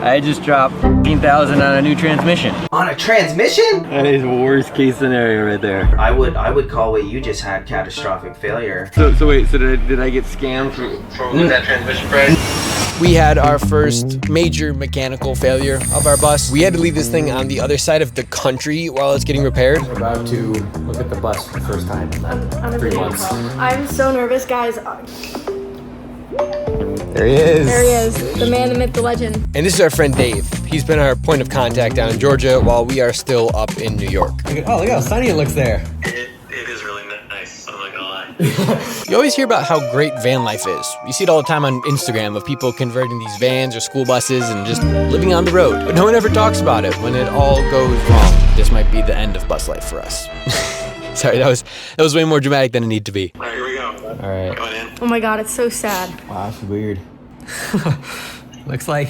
I just dropped 15,000 on a new transmission. On a transmission? That is worst case scenario right there. I would call what you just had catastrophic failure. So wait, so did I get scammed for that transmission price? We had our first major mechanical failure of our bus. We had to leave this thing on the other side of the country while it's getting repaired. We're about to look at the bus for the first time in 3 months. I'm so nervous, guys. There he is. There he is, the man, the myth, the legend. And this is our friend Dave. He's been our point of contact down in Georgia while we are still up in New York. Oh, look how sunny it looks there. It is really nice, I'm not gonna lie. You always hear about how great van life is. You see it all the time on Instagram of people converting these vans or school buses and just living on the road. But no one ever talks about it when it all goes wrong. This might be the end of bus life for us. Sorry, that was way more dramatic than it needed to be. All right, here we go. All right. Going in. Oh my God, it's so sad. Wow, that's weird. Looks like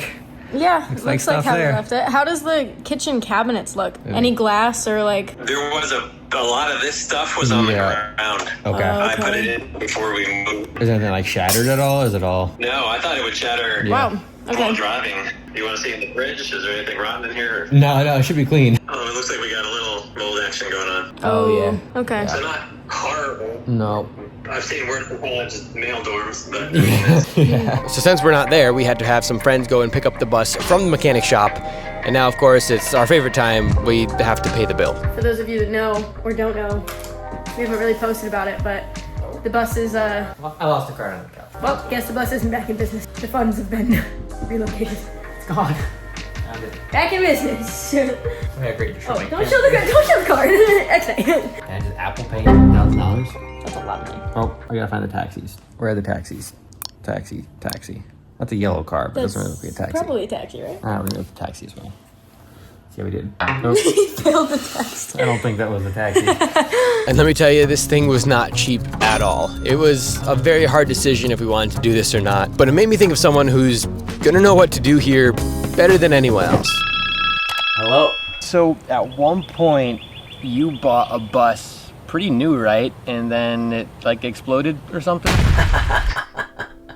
Yeah, Looks looks like like stuff how we there. left it. How does the kitchen cabinets look? Any glass or like? There was a lot of this stuff was on the ground. Okay. I put it in before we moved. Is anything like shattered at all? Is it all? No, I thought it would shatter Wow. while Okay. driving. You want to see in the fridge? Is there anything rotten in here? No, it should be clean. Oh, it looks like we got a little mold action going on. Oh, yeah. Okay. So not horrible. No. I've seen worse performance mail dorms, but Yeah. So since we're not there, we had to have some friends go and pick up the bus from the mechanic shop. And now, of course, it's our favorite time. We have to pay the bill. For those of you that know or don't know, we haven't really posted about it, but the bus is I lost the card on the couch. well, guess the bus isn't back in business. The funds have been relocated. It's gone. Back in business. Yeah, great. Oh, don't show the card. X-ray. And just Apple Pay $1,000. That's a lot of money. Oh, I gotta find the taxis. Where are the taxis? Taxi. That's a yellow car, but it doesn't really look like a taxi. Probably a taxi, right? I don't know if the taxi as well. See how we did. Nope. He failed the test. I don't think that was a taxi. And let me tell you, this thing was not cheap at all. It was a very hard decision if we wanted to do this or not, but it made me think of someone who's gonna know what to do here better than anyone else. Hello? So at one point, you bought a bus, pretty new, right? And then it like exploded or something?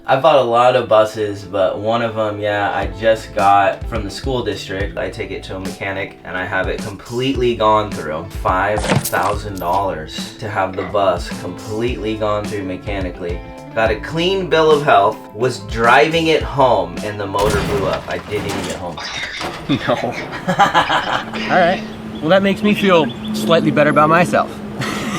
I bought a lot of buses, but one of them, yeah, I just got from the school district. I take it to a mechanic and I have it completely gone through. $5,000 to have the bus completely gone through mechanically. Got a clean bill of health, was driving it home and the motor blew up. I didn't even get home. No. All right. Well, that makes me feel slightly better about myself.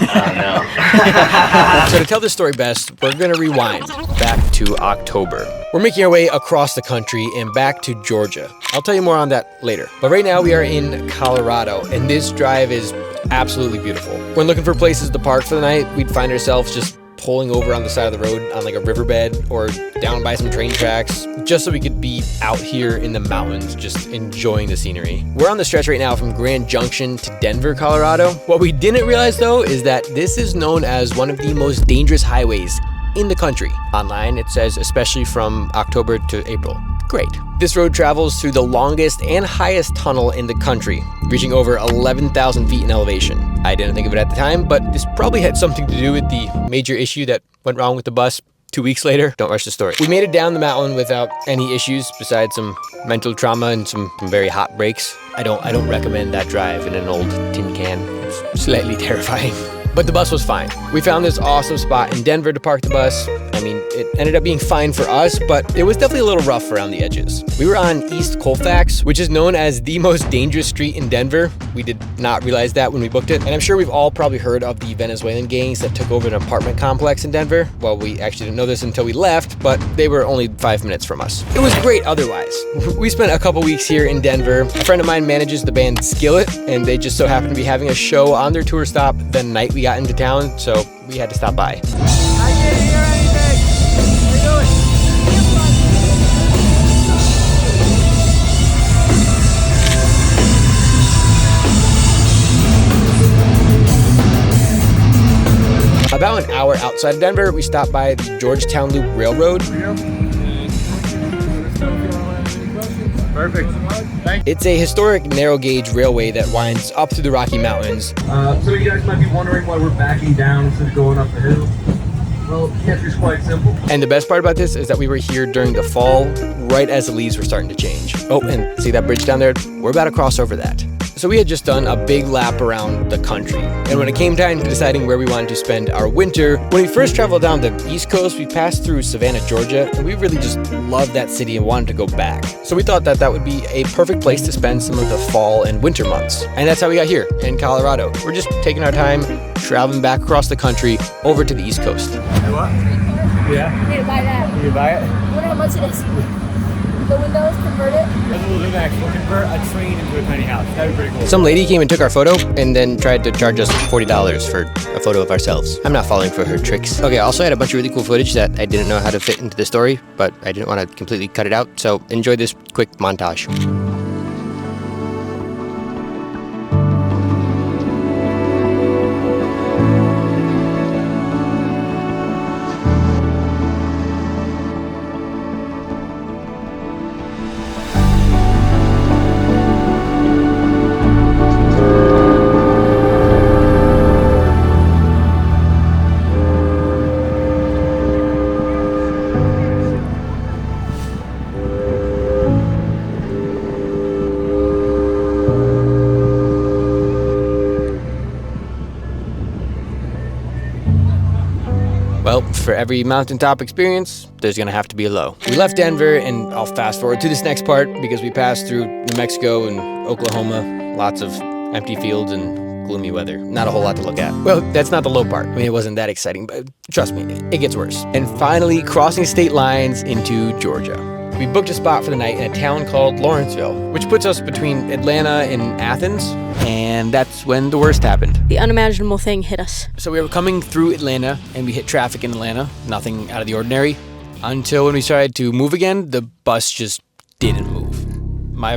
Oh So to tell this story best, we're gonna rewind back to October. We're making our way across the country and back to Georgia. I'll tell you more on that later. But right now we are in Colorado, and this drive is absolutely beautiful. When looking for places to park for the night, we'd find ourselves just pulling over on the side of the road on like a riverbed or down by some train tracks, just so we could be out here in the mountains, just enjoying the scenery. We're on the stretch right now from Grand Junction to Denver, Colorado. What we didn't realize though is that this is known as one of the most dangerous highways in the country. Online, it says especially from October to April. Great. This road travels through the longest and highest tunnel in the country, reaching over 11,000 feet in elevation. I didn't think of it at the time, but this probably had something to do with the major issue that went wrong with the bus 2 weeks later. Don't rush the story. We made it down the mountain without any issues besides some mental trauma and some very hot breaks. I don't recommend that drive in an old tin can. It's slightly terrifying. But the bus was fine. We found this awesome spot in Denver to park the bus. I mean, it ended up being fine for us, but it was definitely a little rough around the edges. We were on East Colfax, which is known as the most dangerous street in Denver. We did not realize that when we booked it. And I'm sure we've all probably heard of the Venezuelan gangs that took over an apartment complex in Denver. Well, we actually didn't know this until we left, but they were only 5 minutes from us. It was great otherwise. We spent a couple weeks here in Denver. A friend of mine manages the band Skillet, and they just so happened to be having a show on their tour stop the night we got into town, so we had to stop by. I can't hear anything. What are you doing? About an hour outside of Denver, we stopped by the Georgetown Loop Railroad. Perfect. Thanks. It's a historic narrow gauge railway that winds up through the Rocky Mountains. So you guys might be wondering why we're backing down instead of going up the hill. Well, the answer is quite simple. And the best part about this is that we were here during the fall, right as the leaves were starting to change. Oh, and see that bridge down there? We're about to cross over that. So we had just done a big lap around the country. And when it came time to deciding where we wanted to spend our winter, when we first traveled down the East Coast, we passed through Savannah, Georgia, and we really just loved that city and wanted to go back. So we thought that that would be a perfect place to spend some of the fall and winter months. And that's how we got here in Colorado. We're just taking our time, traveling back across the country over to the East Coast. What? Yeah. I need to buy that. You buy it? I wonder how much it is. The windows convert it. We'll convert a train into a tiny house. That'd be pretty cool. Some lady came and took our photo and then tried to charge us $40 for a photo of ourselves. I'm not falling for her tricks. Okay, I also had a bunch of really cool footage that I didn't know how to fit into the story, but I didn't want to completely cut it out, so enjoy this quick montage. Well, for every mountaintop experience, there's gonna have to be a low. We left Denver, and I'll fast forward to this next part because we passed through New Mexico and Oklahoma, lots of empty fields and gloomy weather. Not a whole lot to look at. Well, that's not the low part. I mean, it wasn't that exciting, but trust me, it gets worse. And finally, crossing state lines into Georgia. We booked a spot for the night in a town called Lawrenceville, which puts us between Atlanta and Athens, and that's when the worst happened. The unimaginable thing hit us. So we were coming through Atlanta, and we hit traffic in Atlanta, nothing out of the ordinary, until when we started to move again, the bus just didn't move. My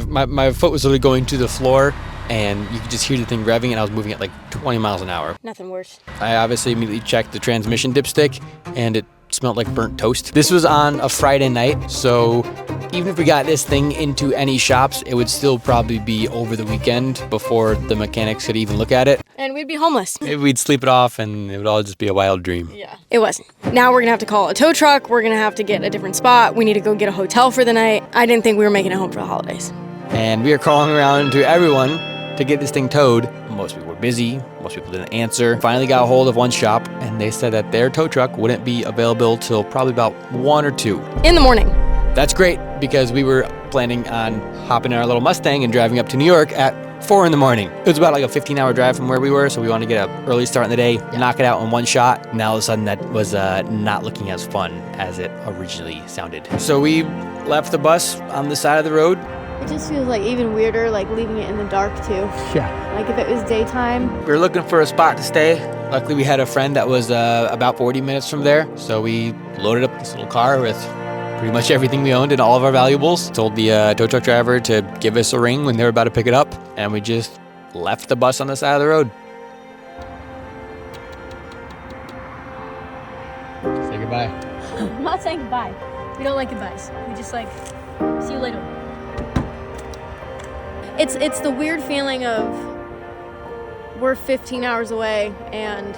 foot was literally going to the floor, and you could just hear the thing revving, and I was moving at like 20 miles an hour. Nothing worse. I obviously immediately checked the transmission dipstick, and it smelled like burnt toast. This was on a Friday night, so even if we got this thing into any shops, it would still probably be over the weekend before the mechanics could even look at it. And we'd be homeless. Maybe we'd sleep it off and it would all just be a wild dream. Yeah. It wasn't. Now we're gonna have to call a tow truck. We're gonna have to get a different spot. We need to go get a hotel for the night. I didn't think we were making it home for the holidays. And we were calling around to everyone to get this thing towed. Most people were busy, most people didn't answer. Finally got a hold of one shop, and they said that their tow truck wouldn't be available till probably about 1 or 2 in the morning. That's great, because we were planning on hopping in our little Mustang and driving up to New York at 4 in the morning. It was about like a 15-hour drive from where we were, so we wanted to get an early start in the day, knock it out in one shot. Now all of a sudden that was not looking as fun as it originally sounded. So we left the bus on the side of the road. It just feels like even weirder, like leaving it in the dark too. Yeah. Like if it was daytime. We were looking for a spot to stay. Luckily we had a friend that was about 40 minutes from there, so we loaded up this little car with pretty much everything we owned and all of our valuables. Told the tow truck driver to give us a ring when they were about to pick it up, and we just left the bus on the side of the road. Say goodbye. I'm not saying goodbye. We don't like goodbyes. We just like, see you later. It's the weird feeling of we're 15 hours away and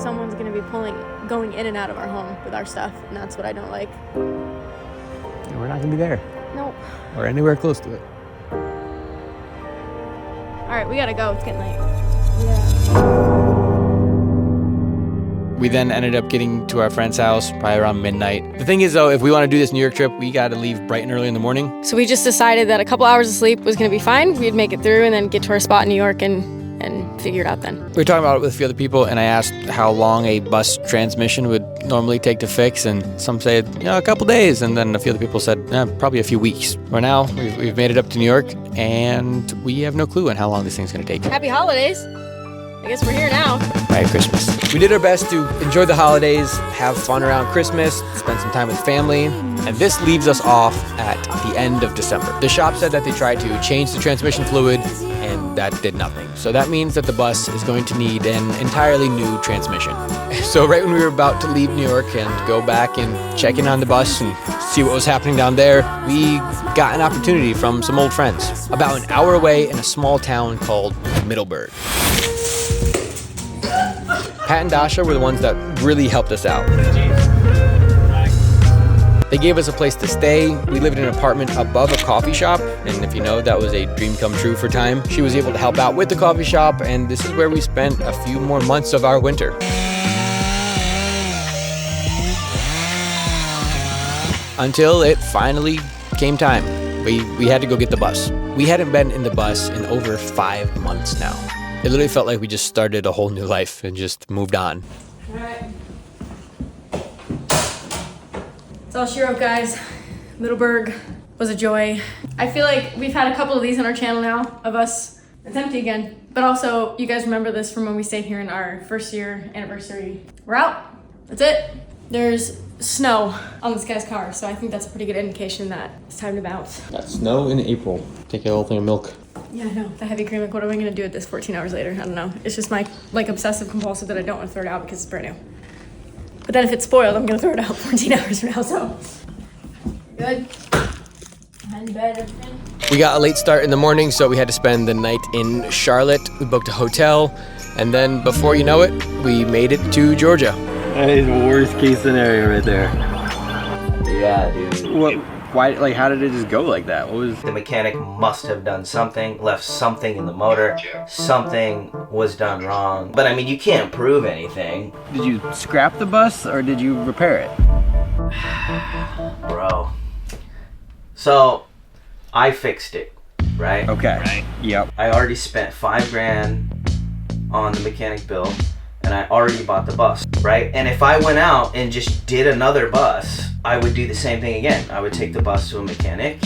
someone's gonna be going in and out of our home with our stuff, and that's what I don't like. And we're not gonna be there. Nope. Or anywhere close to it. All right, we gotta go. It's getting late. We then ended up getting to our friend's house probably around midnight. The thing is though, if we want to do this New York trip, we got to leave bright and early in the morning. So we just decided that a couple hours of sleep was gonna be fine. We'd make it through and then get to our spot in New York and figure it out then. We were talking about it with a few other people, and I asked how long a bus transmission would normally take to fix, and some said, a couple days, and then a few other people said, probably a few weeks. Well, now we've made it up to New York, and we have no clue on how long this thing's gonna take. Happy holidays. I guess we're here now. Merry Christmas. We did our best to enjoy the holidays, have fun around Christmas, spend some time with family, and this leaves us off at the end of December. The shop said that they tried to change the transmission fluid, and that did nothing. So that means that the bus is going to need an entirely new transmission. So right when we were about to leave New York and go back and check in on the bus and see what was happening down there, we got an opportunity from some old friends. About an hour away in a small town called Middleburg. Pat and Dasha were the ones that really helped us out. They gave us a place to stay. We lived in an apartment above a coffee shop, and if you know, that was a dream come true for Tyme. She was able to help out with the coffee shop, and this is where we spent a few more months of our winter. Until it finally came time. We had to go get the bus. We hadn't been in the bus in over 5 months now. It literally felt like we just started a whole new life and just moved on. All right. It's all she wrote, guys. Middleburg was a joy. I feel like we've had a couple of these on our channel now of us. It's empty again. But also, you guys remember this from when we stayed here in our first year anniversary. We're out. That's it. There's snow on this guy's car, so I think that's a pretty good indication that it's time to bounce. Got snow in April. Take a whole thing of milk. Yeah, I know. The heavy cream, like, what are we gonna do with this 14 hours later? I don't know. It's just my, like, obsessive compulsive that I don't want to throw it out because it's brand new. But then if it's spoiled, I'm gonna throw it out 14 hours from now, so. Good. Head in bed, everything. We got a late start in the morning, so we had to spend the night in Charlotte. We booked a hotel, and then before you know it, we made it to Georgia. That is worst case scenario right there. Yeah, dude. What? Why? Like, how did it just go like that? What was? The mechanic must have done something, left something in the motor. Something was done wrong. But I mean, you can't prove anything. Did you scrap the bus or did you repair it? Bro. So, I fixed it, right? Okay. Right. Yep. I already spent $5,000 on the mechanic bill, and I already bought the bus, right? And if I went out and just did another bus, I would do the same thing again. I would take the bus to a mechanic,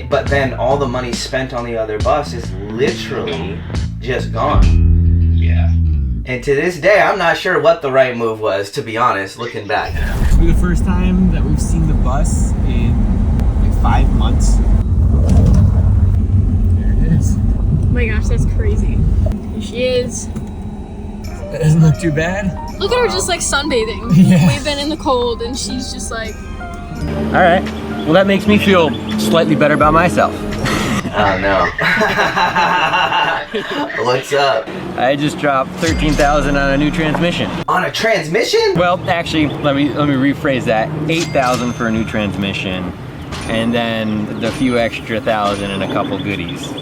but then all the money spent on the other bus is literally just gone. Yeah. And to this day, I'm not sure what the right move was, to be honest, looking back. This will be the first time that we've seen the bus in like 5 months. There it is. Oh my gosh, that's crazy. Here she is. That doesn't look too bad. Look at her just like sunbathing. Yeah. We've been in the cold and she's just like. All right. Well, that makes me feel slightly better about myself. Oh no. What's up? I just dropped $13,000 on a new transmission. On a transmission? Well, actually, let me rephrase that. $8,000 for a new transmission, and then the few extra $1,000 and a couple goodies.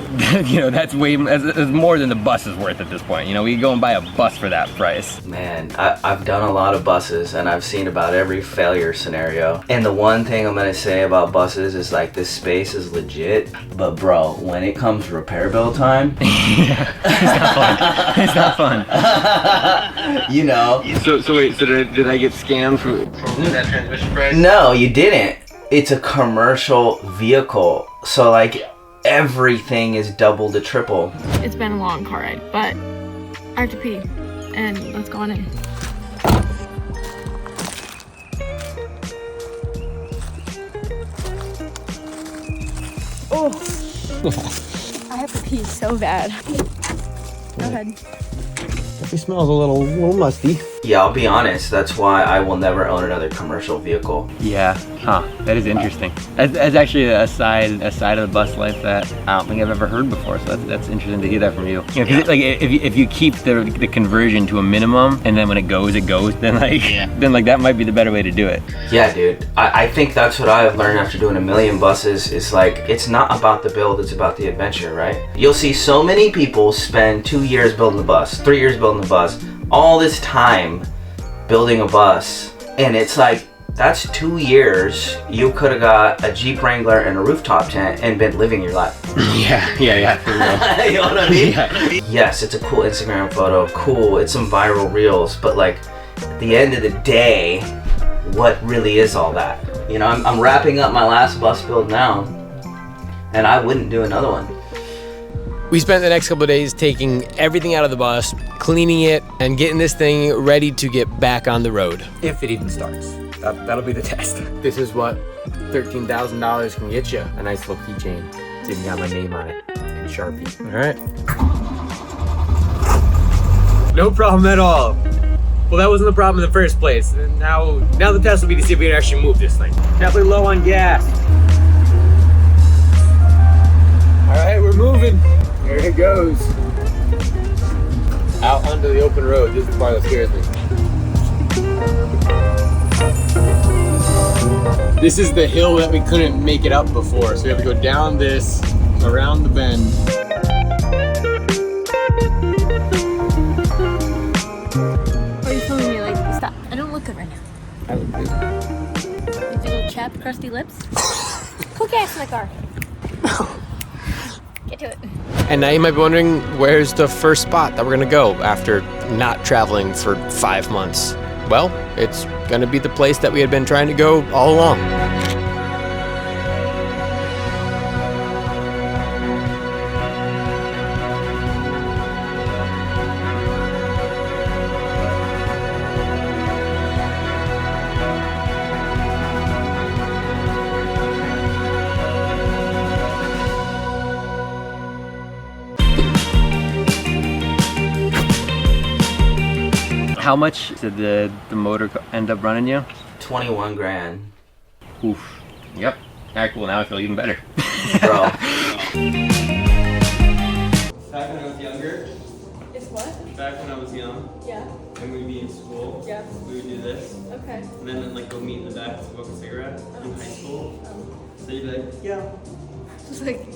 You know, that's more than the bus is worth at this point. You know, we go and buy a bus for that price. Man, I've done a lot of buses and I've seen about every failure scenario. And the one thing I'm gonna say about buses is like this space is legit, but bro, when it comes to repair bill time, Yeah, it's not fun. It's not fun. you know. So wait, so did I get scammed for that transmission price? No, you didn't. It's a commercial vehicle, so like everything is double to triple. It's been a long car ride, but I have to pee. And let's go on in. Oh, I have to pee so bad. Go ahead. It smells a little musty. Yeah, I'll be honest, that's why I will never own another commercial vehicle. Yeah, huh, that is interesting. That's actually a side of the bus life that I don't think I've ever heard before, so that's interesting to hear that from you. You know, 'cause like, if you keep the conversion to a minimum, and then when it goes, then like that might be the better way to do it. Yeah, dude, I think that's what I've learned after doing a million buses, is like, it's not about the build, it's about the adventure, right? You'll see so many people spend 2 years building the bus, 3 years building the bus, all this time building a bus, and it's like, that's 2 years you could have got a Jeep Wrangler and a rooftop tent and been living your life. Yeah, for real. You know what I mean? Yeah. Yes, it's a cool Instagram photo, cool, it's some viral reels, but like, at the end of the day, what really is all that? You know, I'm wrapping up my last bus build now, and I wouldn't do another one. We spent the next couple of days taking everything out of the bus, cleaning it, and getting this thing ready to get back on the road. If it even starts. That'll be the test. This is what $13,000 can get you. A nice little keychain. It's even got my name on it in Sharpie. All right. No problem at all. Well, that wasn't the problem in the first place. And now the test will be to see if we can actually move this thing. Definitely low on gas. All right, we're moving. There it goes. Out on onto the open road. This is the part that scares me. This is the hill that we couldn't make it up before, so we have to go down this, around the bend. Why are you filming me? Like, stop. I don't look good right now. I look good. With your little chapped, crusty lips. Cook ass in the car. Get to it. And now you might be wondering, where's the first spot that we're gonna go after not traveling for 5 months? Well, it's gonna be the place that we had been trying to go all along. How much did the motor end up running you? 21 grand. Oof. Yep. Alright, cool. Now I feel even better. Bro. Back when I was younger, It's what? back when I was young, Yeah. and we'd be in school, Yeah. we would do this, Okay. and then like go meet in the back to smoke a cigarette in high school. So you'd be like, yeah. Just like